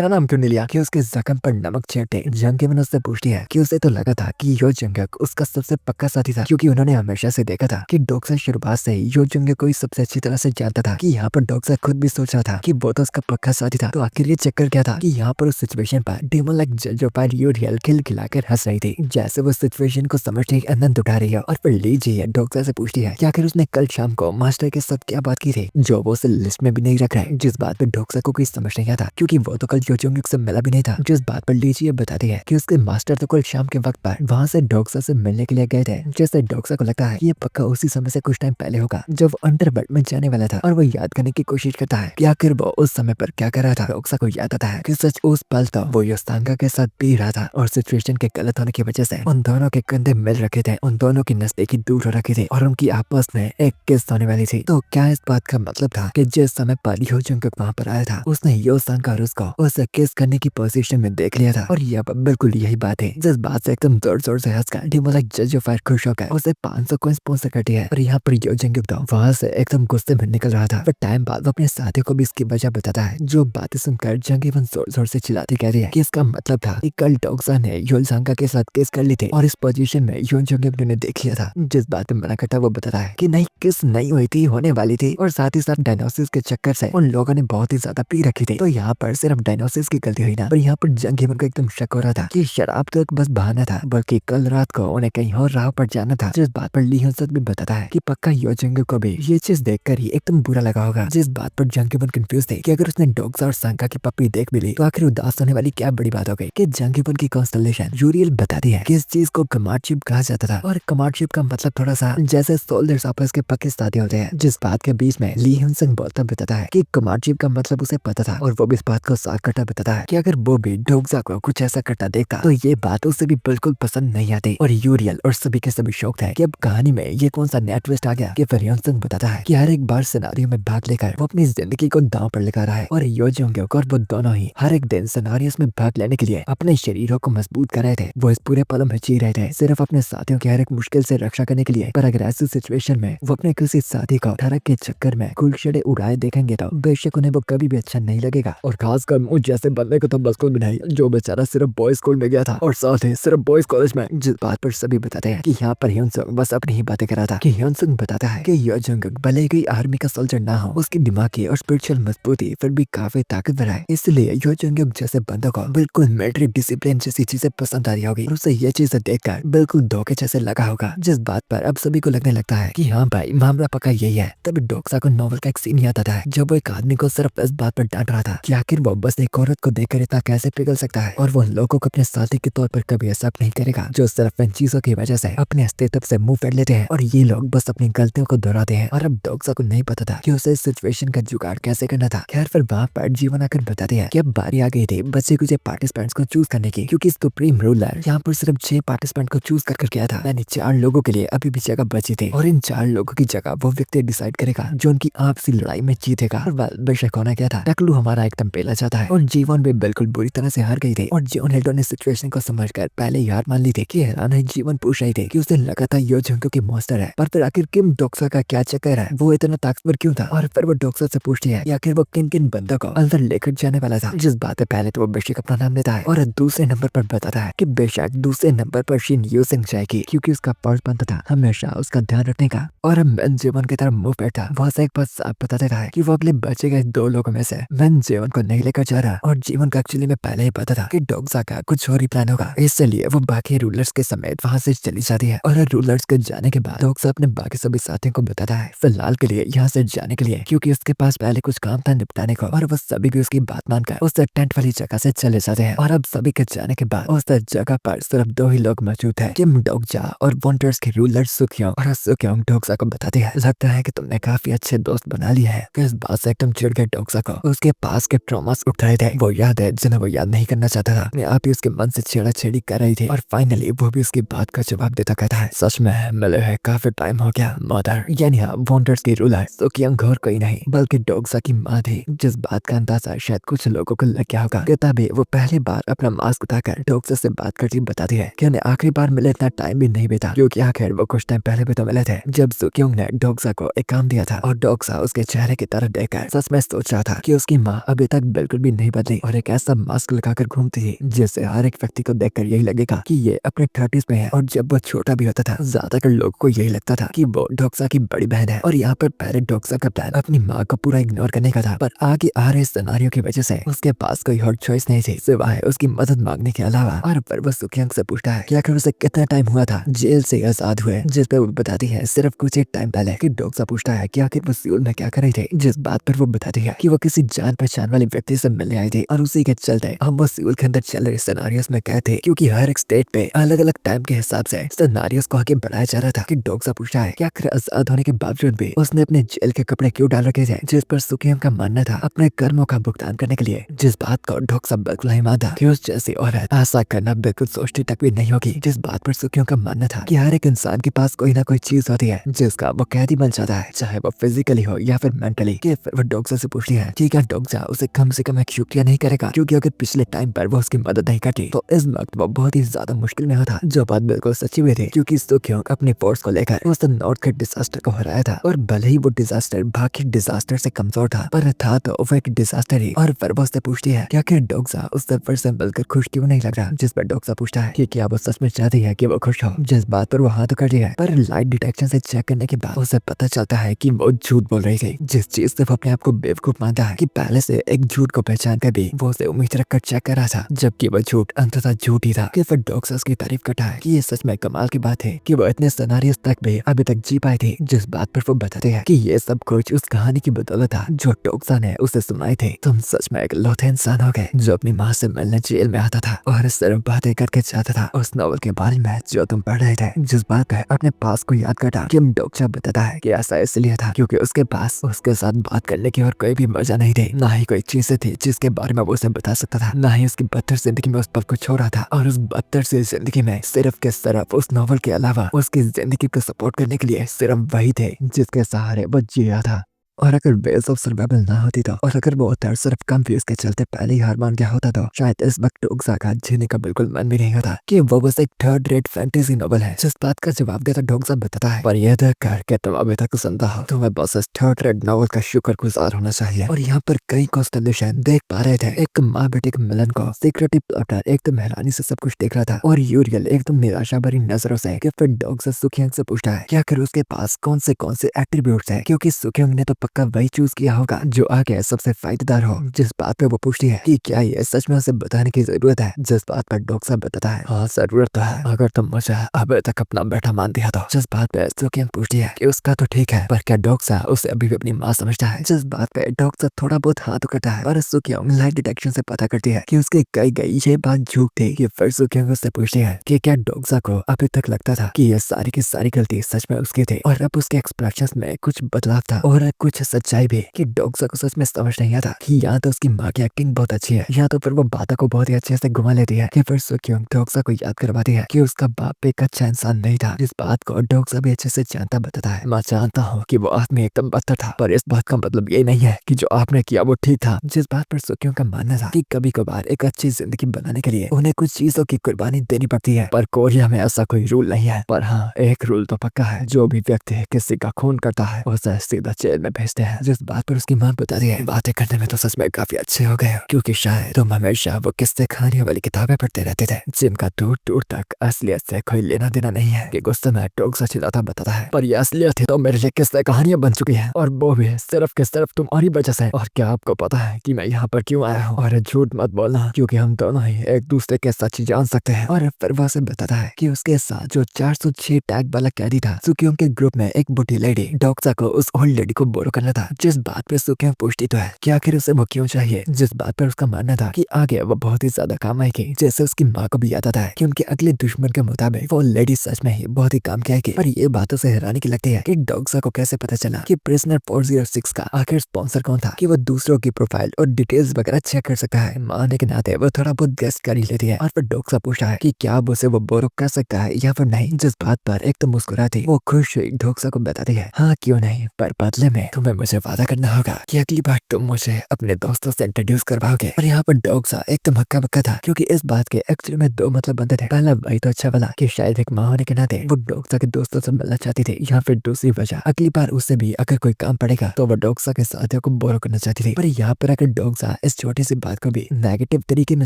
नाम क्यों नहीं लिया। कि उसके जख्म पर नमक छींटे जंगकिफुन उससे पूछती है कि उसे तो लगा था कि योजोंग उसका सबसे पक्का साथी था, क्योंकि उन्होंने हमेशा से देखा था कि डोक्सा शुरुआत से ही योजोंग को सबसे अच्छी तरह से जानता था। कि यहाँ पर डोक्सा खुद भी सोच रहा था कि वो तो उसका पक्का साथी था। तो आखिर ये चक्कर क्या था कि यहाँ पर उस सिचुएशन पर डेमन लाइक जजोपार यूरियल खिलखिलाकर हंस रही थी, जैसे वो सिचुएशन को समझते ही आनंद उठा रही है। और फिर लीजिए डोक्सा से पूछती है कि आखिर उसने कल शाम को मास्टर के साथ क्या बात की थी जो वो उसे लिस्ट में भी नहीं रख रहे, जिस बात पर डोक्सा को कोई समझ नहीं आता क्योंकि वो तो कल योजोंग से मिला भी नहीं था। जिस बात पर लीजिए बताती है कि उसके मास्टर तो कल शाम शाम के वक्त पर वहाँ से डोक्सा से मिलने के लिए गए थे। जैसे डोक्सा को लगता है कि ये पक्का उसी समय से कुछ टाइम पहले होगा जब वो अंडरवर्ल्ड में जाने वाला था और वो याद करने की कोशिश करता है कि आखिर वो उस समय पर क्या कर रहा था। डोक्सा को याद आता है कि सच उस पल तो वो योस्तांका के साथ पी रहा था और सिचुएशन के गलत होने की वजह से उन दोनों के कंधे मिल रखे थे, उन दोनों की नजदीकी दूर हो रखी थी और उनकी आपस में एक किस होने वाली थी। तो क्या इस बात का मतलब था कि जिस समय पर ह्यो जंगकुक वहाँ पर आया था उसने योस्तांका और उसको उसे किस करने की पोजीशन में देख लिया था और यह बिल्कुल यही बात है जिस बात से एकदम जोर जोर से हंसकर डिमोलाइक जज ऑफ फायर खुश होकर उसे 500 कॉइंस स्पॉन्सर करती है। और यहाँ पर ह्यो जंगकुक तो वहाँ से एकदम गुस्से में निकल रहा था। फिर टाइम बाद वो अपने साथी को भी इसकी वजह बताता है, जो बातें सुनकर जंगीवन जोर जोर से चिल्लाती कहती है कि इसका मतलब था कि कल डोक्सा ने योलजांका के साथ किस कर ली थी और इस पोजीशन में ह्यो जंगकुक ने देख लिया था। जिस बात में मना करता वो बताता है कि नहीं, किस नहीं हुई थी, होने वाली थी और साथ ही साथ डायनोसिस के चक्कर से उन लोगों ने बहुत ही ज्यादा पी रखी थी। तो यहाँ पर सिर्फ डायनोसिस की गलती हुई ना, पर यहाँ पर जंगीवन को एकदम शक हो रहा था कि शराब तो एक बस बहाना था, बल्कि कल रात को उन्हें कहीं और राह पर जाना था। जिस बात पर ली हंसत भी बताता है कि पक्का ह्यो जंगकुक को भी ये चीज देखकर ही एकदम बुरा लगा होगा। जिस बात पर जंगीवन कंफ्यूज थे कि अगर उसने डोक्सा और सांका की पप्पी देख भी ली तो आखिर उदास होने वाली क्या बड़ी बात हो गई। कि जंगीवन की कॉन्स्टलेशन यूरियल बताती है कि इस चीज को कमांडशिप कहा जाता था और कमांडशिप का मतलब थोड़ा सा जैसे सोल्जर्स आपस के पक्के साथी होते हैं। जिस बात के बीच में ली हंसन बोलता बताता है कि कमांडशिप का मतलब उसे पता था और वो भी इस बात को साफ करता बताता है कि अगर वो भी डोक्सा को कुछ ऐसा करता देखता तो ये बात उसे भी बिल्कुल पसंद नहीं आती। और यूरियल और सभी के सभी शौक है कि अब कहानी में ये कौन सा नया ट्विस्ट आ गया कि फिर ह्योनसंग बताता है कि हर एक बार सिनारियो में भाग लेकर वो अपनी जिंदगी को दांव पर लगा रहा है और ह्यो जंगकुक और वो दोनों ही हर एक दिन सिनारियोस में भाग लेने के लिए अपने शरीरों को मजबूत कर रहे थे। वो इस पूरे पल में जी रहे थे सिर्फ अपने साथियों की हर एक मुश्किल से रक्षा करने के लिए। पर अगर ऐसी सिचुएशन में वो अपने किसी साथी को ठरक के चक्कर में गुलछड़े उड़ाए देखेंगे तो बेशक उन्हें वो कभी भी अच्छा नहीं लगेगा। और खासकर मुझ जैसे बंदे को तो बिल्कुल भी नहीं, जो बेचारा सिर्फ बॉयज स्कूल में गया था और साथ ही सिर्फ बॉयज कॉलेज में। जिस बात पर सभी बताते हैं कि यहाँ पर ह्योनसंग बस अपनी ही बातें कर रहा था कि ह्योनसंग बताता है कि ह्यो जंगकुक भले ही आर्मी का सोल्जर ना हो, उसकी दिमागी और स्पिरिचुअल मजबूती फिर भी काफी ताकतवर है। इसलिए ह्यो जंगकुक जैसे बंदों को बिल्कुल मिलिट्री डिसिप्लिन जैसी चीजें पसंद आ रही होगी और उसे ये चीजें देखकर बिल्कुल धोखे जैसे लगा होगा। जिस बात पर अब सभी को लगने लगता है कि हाँ भाई मामला पक्का यही है। तभी डोक्सा को नॉवल का एक सीन याद आता है जब वो एक आदमी को सिर्फ इस बात पर डांट रहा था कि आखिर वो बस एक औरत को देखकर इतना कैसे पिघल सकता है और वो लोगों को अपने साथी के तौर पर कभी एक्सेप्ट नहीं करेगा जो सिर्फ इन चीजों की वजह से अपने अस्तित्व से मुंह फेर लेते हैं और ये लोग बस अपनी गलतियों को दोहराते हैं। और अब डोक्सा को नहीं पता था कि उसे इस सिचुएशन का जुगाड़ कैसे करना था। खैर फिर वहाँ पर जीवन आकर बताते हैं कि अब बारी आ गई थी बच्चे कुछ पार्टिसिपेंट्स को चूज करने की, क्योंकि सुप्रीम रूलर यहाँ पर सिर्फ 6 पार्टिसिपेंट को चूज कर गया था, यानी 4 लोगों के लिए अभी भी जगह बची थी और इन 4 लोगों की जगह वो व्यक्ति डिसाइड करेगा जो उनकी आपसी लड़ाई में जीतेगा। और बेशक होना क्या था, टकलू हमारा एकदम पेला जाता है और जीवन भी बिल्कुल बुरी तरह से हार गई थी और जियोन हेल्डो ने सिचुएशन को समझकर पहले ही हार मान ली थी। कि हैरान है जीवन पूछ रही थी कि उसे लगा था ह्यो जंगकुक की मॉन्स्टर है, पर फिर आखिर किम डोक्सा का क्या चक्कर है, वो इतना ताकतवर क्यों था। और फिर वो डोक्सा से पूछती है कि आखिर वो किन किन बंदों को अंदर लेकर जाने वाला था। जिस बात पे पहले तो वो बेशक अपना नाम लेता है और दूसरे नंबर पर बताता है कि बेशक दूसरे नंबर पर शिन यूसिंग जाएगी क्योंकि उसका पर्स बनता था हमेशा उसका ध्यान रखने का। और अब मैन जीवन की तरफ मुंह बैठा वहाँ से एक बात साफ बता देता है कि वो अगले बचे गए 2 लोगों में से मैन जीवन को नहीं लेकर जा रहा और जीवन का एक्चुअली में पहले ही पता था कि डोक्सा का कुछ और ही प्लान होगा। इसलिए वो बाकी रूलर्स के समेत वहाँ से चली जाती है और रूलर्स के जाने के बाद डोक्सा अपने बाकी सभी साथियों को बताता है फिलहाल के लिए यहाँ से जाने के लिए, क्योंकि उसके पास पहले कुछ काम था निपटाने को। और वो सभी भी उसकी बात मानकर उस टेंट वाली जगह से चले जाते हैं। और अब सभी के जाने के बाद उस जगह पर सिर्फ 2 ही लोग मौजूद है, किम डोक्सा और वॉन्टर्स के रूलर सुक्योंग। और सुक्योंग डोक्सा को बताती है लगता है कि तुमने काफी अच्छे दोस्त बना लिए हैं। इस बात से एकदम चिढ़ गए डोक्सा को उसके पास के ट्रॉमास उठ रहे थे, वो याद है जिन्हें वो याद नहीं करना चाहता था। अपने आप ही उसके मन से छेड़ा-छेड़ी कर रही थी और फाइनली वो भी उसकी बात का जवाब देता कहता है सच में मिले है काफी टाइम हो गया मदर। यानी वॉन्टर्स की रूलर सुक्योंग और कोई नहीं बल्कि डोक्सा की माँ थी। जिस बात का अंदाजा शायद कुछ लोगों को लग गया होगा। तभी वो पहली बार अपना मास्क उठाकर डोक्सा से बात करती बताती है कि उन्हें आखिरी बार मिले इतना टाइम भी नहीं बीता, क्योंकि आखिर वो कुछ टाइम पहले भी तो मिले थे जब सुक्योंग ने डोक्सा को एक काम दिया था। और डोक्सा उसके चेहरे की तरफ देखकर सच में सोच रहा था कि उसकी माँ अभी तक बिल्कुल भी नहीं बदली और एक ऐसा मास्क लगाकर घूमती थी जिससे हर एक व्यक्ति को देखकर यही लगेगा कि ये अपने 30s में है। और जब वो छोटा भी होता था ज्यादातर लोगों को यही लगता था कि वो डोक्सा की बड़ी बहन है। और यहाँ पर पहले डोक्सा का प्लान अपनी माँ को पूरा इग्नोर करने का था, पर आगे आ रहे सिनेरियो की वजह से उसके पास कोई और चॉइस नहीं थी सिवाय उसकी मदद मांगने के अलावा। और फिर वो सुक्योंग से पूछता है कि आखिर उसे कितना टाइम हुआ था जेल से आजाद हुए, जिस पे वो बताती है सिर्फ कुछ एक टाइम पहले। कि डोक्सा पूछता है कि आखिर वो सियोल में क्या कर रही थी, जिस बात पर वो बताती है कि वो किसी जान पहचान वाले व्यक्ति से मिलने आई थी और उसी के चलते हम वो सियोल के अंदर चल रहे सिनेरियोस में गए थे, क्योंकि क्योंकि हर एक स्टेट पे अलग अलग टाइम के हिसाब से सिनेरियोस को आगे बढ़ाया जा रहा था कि डोक्सा पूछता है कि आखिर आजाद होने के बावजूद भी उसने अपने जेल के कपड़े क्यों डाल रखे थे, जिस पर सुकियोंग का मानना था अपने कर्मों का भुगतान करने के लिए। जिस बात को डोक्सा बिल्कुल नहीं मानता कि उस जैसी औरत ऐसा करना बिल्कुल सोचती तक भी नहीं होगी। जिस बात पर सुकियोंग का मानना था कि हर एक इंसान के पास कोई ना कोई चीज होती है जिसका वो कैदी बन जाता है, चाहे वो फिजिकली हो या फिर मेंटली। कि फिर वो डोक्सा से पूछती है कि क्या डोक्सा उसे कम से कम एक शुक्रिया नहीं करेगा, क्योंकि अगर पिछले टाइम पर वो उसकी मदद नहीं करती तो इस वक्त वो बहुत ही ज्यादा मुश्किल में होता। जो बात बिल्कुल सच्ची हुई थी, क्योंकि सुकियोंग अपनी फोर्स को लेकर उस नॉर्थ के डिजास्टर को हराया था। और भले ही वो डिजास्टर बाकी डिजास्टर से कमजोर था, पर था तो वो एक डिजास्टर ही। और फिर वो उससे पूछती है कि आखिर डोक्सा उससे फिर से मिलकर खुश क्यों नहीं लग रहा। जिस पर डोक्सा पूछता है कि क्या वो सच में चाहती है कि वो खुश हो। जिस बात पर वो हाँ तो करती है, पर लाइट डिटेक्शन से चेक करने के बाद उसे पता चलता है कि वो झूठ बोल रही थी। जिस चीज से वो अपने आप को बेवकूफ मानता है कि पहले से एक झूठ को पहचान कर भी वो उसे उम्मीद रखकर चेक कर रहा था, जबकि वो झूठ अंततः झूठ ही था। कि फिर डोक्सा उसकी तारीफ करता है कि ये सच में कमाल की बात है कि वो इतने सिनेरियोस तक भी अभी तक जी पाई थी। जिस बात पर वो बताते हैं कि ये सब कुछ उस कहानी की बदौलत था जो डोक्सा ने उसे सुनाई थी। तुम सच में एक लौते इंसान हो गए जो अपनी माँ से मिलने जेल में आता था और सिर्फ बातें करके जाता था उस नॉवल के बारे में जो तुम पढ़ रहे थे। जिस बात का अपने पास को याद करता किम डोक्सा बताता है कि ऐसा इसलिए था क्योंकि उसके पास उसके साथ बात करने की और कोई भी मजा नहीं थी, ना ही कोई चीजें थी जिसके बारे में वो उसे बता सकता था, ना ही उसकी बदतर जिंदगी में उस पल को छोड़ा था। और उस बदतर से जिंदगी में सिर्फ के सिर्फ उस नॉवल के अलावा उसकी जिंदगी को सपोर्ट करने के लिए सिर्फ वही थे जिसके सहारे वो जिया था। और अगर वेल्स ऑफ सर्वाइवल ना होती तो, और अगर वो उतर सिर्फ कंफ्यूज के चलते पहले ही हार मान गया होता तो शायद इस वक्त डोक्सा का जीने का बिल्कुल मन भी नहीं होता। कि वो बस एक थर्ड रेट फैंटेसी नॉवल है। जिस बात का जवाब देता डोक्सा बताता है, पर यह देख कर के तुम अभी तक सुनता हो तुम्हें बस इस थर्ड रेट नॉवल का शुक्रगुजार होना चाहिए। और यहाँ पर कई कॉन्स्टेलेशन देख पा रहे थे। एक माँ बेटे के मिलन को सीक्रेटिव प्लॉटर एकदम हैरानी से सब कुछ देख रहा था, और यूरियल एकदम निराशा भरी नजरों से। कि फिर डोक्सा सुकियोंग से पूछता है कि आखिर उसके पास कौन से एट्रीब्यूट्स है, क्योंकि सुकियोंग ने तो पक्का वही चूज किया होगा जो आगे सबसे फायदेदार हो। जिस बात पे वो पूछती है कि क्या ये सच में उसे बताने की जरूरत है। जिस बात पर डोक्सा बताता है हाँ जरूरत तो है, अगर तुम मुझे अभी तक अपना बेटा मान दिया तो। जिस बात पे सुकियोंग पूछती है कि उसका तो ठीक है, पर क्या डोक्सा उसे अभी भी अपनी माँ समझता है। जिस बात पे डोक्सा थोड़ा बहुत हाथ करता है, और सुकियोंग लाइट डिटेक्शन से पता करती है कि उसके कई गई ये बात झूठ थी। कि फिर सुकियोंग उससे पूछती है कि क्या डोक्सा को अभी तक लगता था कि ये सारी की सारी गलती सच में उसकी थी, और अब उसके एक्सप्रेशंस में कुछ बदलाव था और कुछ सच्चाई भी। कि डोक्सा को सच में समझ नहीं आता कि या तो उसकी माँ की एक्टिंग बहुत अच्छी है या तो फिर वो बातों को बहुत ही अच्छे से घुमा लेती है। कि फिर सुकियोंग डोक्सा को याद करवाती है कि उसका बाप एक अच्छा इंसान नहीं था। जिस बात को डोक्सा भी अच्छे से जानता बताता है, मैं जानता हूँ कि वो आदमी एकदम बदतर था, पर इस बात का मतलब ये नहीं है कि जो आपने किया वो ठीक था। जिस बात पर सुकियोंग का मानना था कि कभी कभार एक अच्छी जिंदगी बनाने के लिए उन्हें कुछ चीजों की कुर्बानी देनी पड़ती है, पर कोरिया में ऐसा कोई रूल नहीं है। पर हाँ एक रूल तो पक्का है, जो भी व्यक्ति किसी का खून करता है उसे सीधा जेल में भेजते हैं। जिस बात पर उसकी माँ बताती है बातें करने में तो सच में काफी अच्छे हो गए हो, क्योंकि शायद तुम हमेशा वो किस्से कहानियों वाली किताबें पढ़ते रहते थे जिनका दूर दूर तक असलियत से कोई लेना देना नहीं है। कि गुस्से में डोक्सा चिल्लाता बताता है, पर ये असलियत ही तो मेरे लिए किस्से कहानियां बन चुकी है, और वो भी सिर्फ के सिर्फ तुम्हारी वजह से। और क्या आपको पता है कि मैं यहाँ पर क्यों आया हूँ? और झूठ मत बोलना, क्योंकि हम दोनों ही एक दूसरे के सच जान सकते हैं। और फिर वह से बताता है कि उसके साथ जो 406 टैग वाला कैदी था सुकियोंग के ग्रुप में एक बुढ़ी लेडी डोक्सा को उस ओल्ड लेडी को बोरो करना था। जिस बात पर सुकियोंग पूछती तो है कि आखिर उसे वो क्यों चाहिए। जिस बात पर उसका मानना था कि आगे वो बहुत ही ज्यादा काम आएगी, जैसे उसकी माँ को भी याद आता है कि उनके अगले दुश्मन के मुताबिक वो लेडी सच में ही बहुत ही काम की आएगी। पर ये बातों से हैरानी की लगती है कि डोक्सा को कैसे पता चला कि प्रिजनर 406 का आखिर स्पॉन्सर कौन था। कि वो दूसरों की प्रोफाइल और डिटेल्स वगैरह चेक कर सकता है। मानने के नाते वो थोड़ा बहुत गेस कर ही लेती है। और फिर डोक्सा पूछता है कि क्या अब उसे वो बोरो कर सकता है या फिर नहीं। जिस बात पर एक तो मुस्कुराती वो खुश हुई डोक्सा को बताती है हाँ क्यों नहीं, पर बदले में तुम्हें मुझे वादा करना होगा कि अगली बार तुम मुझे अपने दोस्तों से इंट्रोड्यूस करवाओगे। और यहाँ पर डोक्सा एकदम हक्का बक्का था, क्योंकि इस बात के एक्चुअली में दो मतलब बनते थे। पहला वही तो अच्छा वाला कि शायद एक माँ होने के नाते वो डोक्सा के दोस्तों से मिलना चाहती थी, या फिर दूसरी वजह अगली बार उससे भी अगर कोई काम पड़ेगा तो वो डोक्सा के साथियों को बोरो करना चाहती थी। पर यहाँ पर अगर डोक्सा इस छोटी सी बात को भी नेगेटिव तरीके में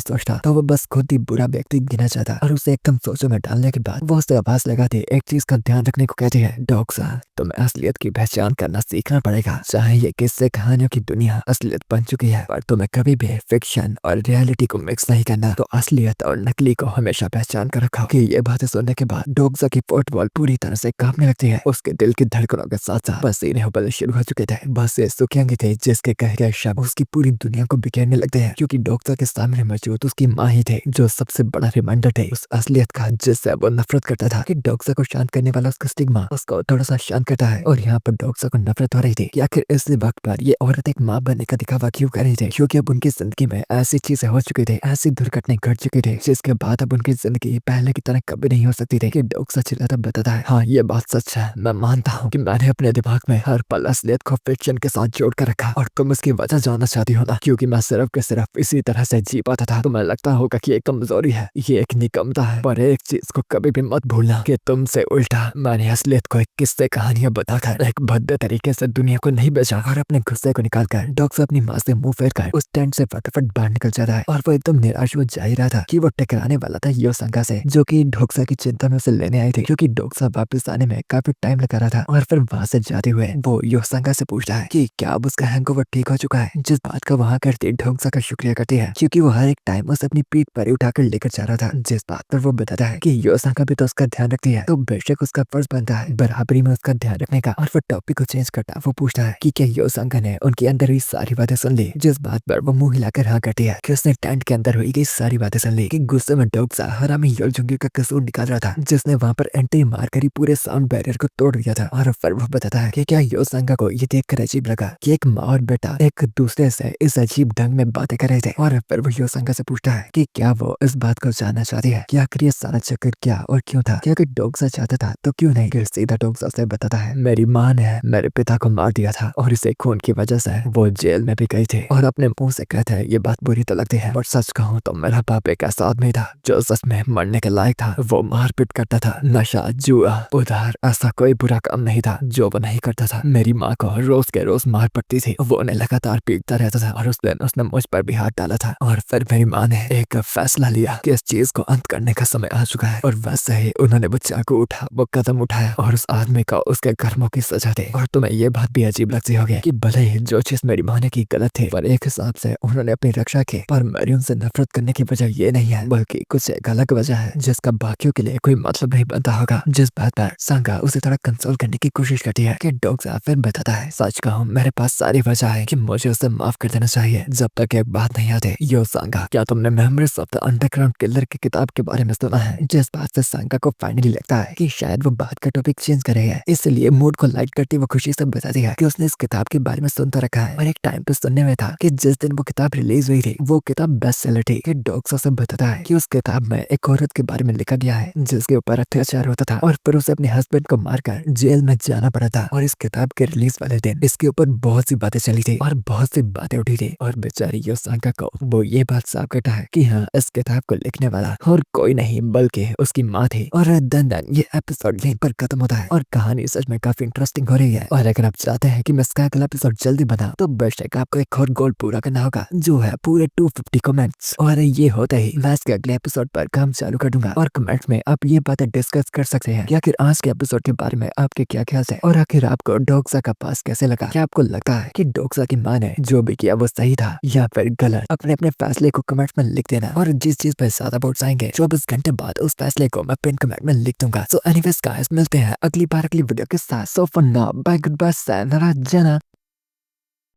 सोचता तो वो बस खुद ही बुरा व्यक्ति गिना चाहता। और उसे एकदम सोचों में डालने के बाद वो उससे आवाज लगाती एक चीज का ध्यान रखने को कहती है, डोक्सा तुम्हें असलियत की पहचान करना सीखना पड़ेगा। रहेगा। चाहे ये किस्से कहानियों की दुनिया असलियत बन चुकी है, पर तुम्हें कभी भी फिक्शन और रियलिटी को मिक्स नहीं करना। तो असलियत और नकली को हमेशा पहचान कर रखो। कि ये बातें सुनने के बाद डोगजा की फुटबॉल पूरी तरह से कांपने लगती है। उसके दिल की धड़कनों के साथ साथ पसीने उबलने शुरू हो चुके थे। बस से सुखियांगी थे जिसके कहे गए शब्द उसकी पूरी दुनिया को बिखेरने लगते हैं, क्योंकि डोगजा के सामने मौजूद उसकी माँ ही थे जो सबसे बड़ा रिमाइंडर थे उस असलियत का जिससे वो नफरत करता था। कि डोगजा को शांत करने वाला उसका स्टिग्मा उसको थोड़ा सा शांत करता है। और यहाँ पर डोगजा को नफरत हो रही थी कि आखिर इस वक्त पर ये औरत एक माँ बनने का दिखावा क्यों कर रही थी, क्योंकि अब उनकी जिंदगी में ऐसी चीजें हो चुकी थी, ऐसी दुर्घटनाएं घट चुकी थी जिसके बाद अब उनकी जिंदगी पहले की तरह कभी नहीं हो सकती थी। कि डोगजा चिल्लाता बताता है, हाँ ये बात सच है, मैं मानता हूँ कि मैंने अपने दिमाग में हर पल असलियत को फिक्शन के साथ जोड़ कर रखा, और तुम इसकी वजह जानना चाहती हो ना, क्योंकि मैं सिर्फ के सिर्फ इसी तरह से जी पाता था। तुम्हें लगता होगा कि ये कमजोरी है, ये एक निकम्मता है, पर एक चीज को कभी भी मत भूलना कि तुमसे उल्टा मैंने असलियत को एक किस्से कहानियां बताकर एक भद्दे तरीके से दुनिया को नहीं बेचा। और अपने गुस्से को निकालकर डॉक्टर अपनी माँ से मुंह फेर कर उस टेंट से फटाफट बाहर निकल जाता है। और वो एकदम निराश हो जा ही रहा था कि वो टकराने वाला था योसांगा से, जो कि डोगजा की चिंता में उसे लेने आई थी, क्योंकि डोगजा वापस आने में काफी टाइम लगा रहा था। और फिर वहां से जाते हुए वो योसांगा से पूछता है कि क्या अब उसका हैंगओवर ठीक हो चुका है, जिस बात का वहां करती डोगजा का शुक्रिया करती है, क्योंकि वो हर एक टाइम उसे अपनी पीठ पर उठाकर लेकर जा रहा था। जिस बात पर वो बताता है कि योसांगा भी तो उसका ध्यान रखती है, तो बेशक उसका फर्ज बनता है बराबरी में उसका ध्यान रखने का। और फिर टॉपिक को चेंज करता वो पूछता है कि क्या योसांगा ने उनके अंदर हुई सारी बातें सुन ली, जिस बात पर वो मुंह हिलाकर हाँ करती है कि उसने टेंट के अंदर हुई गई सारी बातें सुन ली। कि गुस्से में डोगजा हरामी योलजुंगी का कसूर निकाल रहा था, जिसने वहां पर एंट्री मारकर ही पूरे साउंड बैरियर को तोड़ दिया था। और फिर वो बताता है कि क्या योसांगा को ये देखकर अजीब लगा कि एक माँ और बेटा एक दूसरे से इस अजीब ढंग में बातें कर रहे थे। और फिर वो योसांगा से पूछता है कि क्या वो इस बात को जानना चाहती है कि आखिर ये सारा चक्कर क्या और क्यों था, क्या अगर डोगजा चाहता था तो क्यों नहीं। फिर सीधा डोगजा से बताता है, मेरी माँ ने मेरे पिता को मार दिया था और इसे खून की वजह से वो जेल में भी गई थी, और अपने मुंह से कहते हैं ये बात बुरी तो लगती है, पर सच कहूँ तो मेरा बाप एक ऐसा आदमी था जो सच में मरने के लायक था। वो मारपीट करता था, नशा जुआ उधार ऐसा कोई बुरा काम नहीं था जो वो नहीं करता था। मेरी माँ को रोज के रोज मार पड़ती थी, वो उन्हें लगातार पीटता रहता था, और उस दिन उसने मुझ पर भी हाथ डाला था। और फिर मेरी माँ ने एक फैसला लिया कि इस चीज को अंत करने का समय आ चुका है, और वैसे ही उन्होंने वो चाकू उठा, वो कदम उठाया और उस आदमी को उसके कर्मों की सजा दी। और तुम्हें ये बात भी अजीब लगती होगी कि भले ही जो चीज मेरी माँ ने की गलत थी, पर एक हिसाब से उन्होंने अपनी रक्षा की, पर मेरी उनसे नफरत करने की वजह ये नहीं है, बल्कि कुछ एक अलग वजह है जिसका बाकियों के लिए कोई मतलब नहीं बनता होगा। जिस बात पर सांगा उसे थोड़ा कंसोल करने की कोशिश करती है कि डोगजा फिर बताता है, सच कहूं मेरे पास सारी वजह है कि मुझे उसे माफ कर देना चाहिए जब तक एक बात नहीं आती। यो सांगा, क्या तुमने memories of the underground killer की किताब के बारे में सुना है? जिस बात से सांगा को फाइनली लगता है कि शायद वो बात का टॉपिक चेंज करेगा, इसलिए मूड को लाइट करती वो खुशी से बताती है कि उसने इस किताब के बारे में सुनता रखा है, और एक टाइम पे सुनने में था कि जिस दिन वो किताब रिलीज हुई थी वो किताब बेस्ट सेलर थी। कि डोगजा से बताता है कि उस किताब में एक औरत के बारे में लिखा गया है जिसके ऊपर अत्याचार होता था, और फिर उसे अपने हस्बैंड को मारकर जेल में जाना पड़ा था। और इस किताब के रिलीज वाले दिन इसके ऊपर बहुत सी बातें चली थी और बहुत सी बातें उठी थी, और बेचारी योसांगा को वो ये बात साफ करता है कि हाँ, इस किताब को लिखने वाला और कोई नहीं बल्कि उसकी माँ थी। और दन ये एपिसोड यहीं पर खत्म होता है, और कहानी सच में काफी इंटरेस्टिंग हो रही है। और अगर आप चाहते हैं कि मैं इसका अगला एपिसोड जल्दी बना, तो बेशक आपको एक और गोल पूरा करना होगा, जो है पूरे 250 कमेंट्स। और ये होते ही मैं इसके अगले एपिसोड पर काम चालू कर दूंगा, और कमेंट्स में आप ये बातें डिस्कस कर सकते हैं कि आखिर आज के एपिसोड के बारे में आपके क्या ख्याल है, और आखिर आपको डोगजा का पास कैसे लगा। क्या आपको लगता है कि डोगजा की माँ ने जो भी किया वो सही था या फिर गलत? अपने अपने फैसले को कमेंट में लिख देना, और जिस चीज पर ज्यादा वोट्स आएंगे 24 घंटे बाद उस फैसले को मैं पिन कमेंट में लिख दूंगा। सो एनीवेज गाइस, मिलते हैं अगली बार अगली वीडियो के साथ। So for now bye, good bye, sayonara, जना।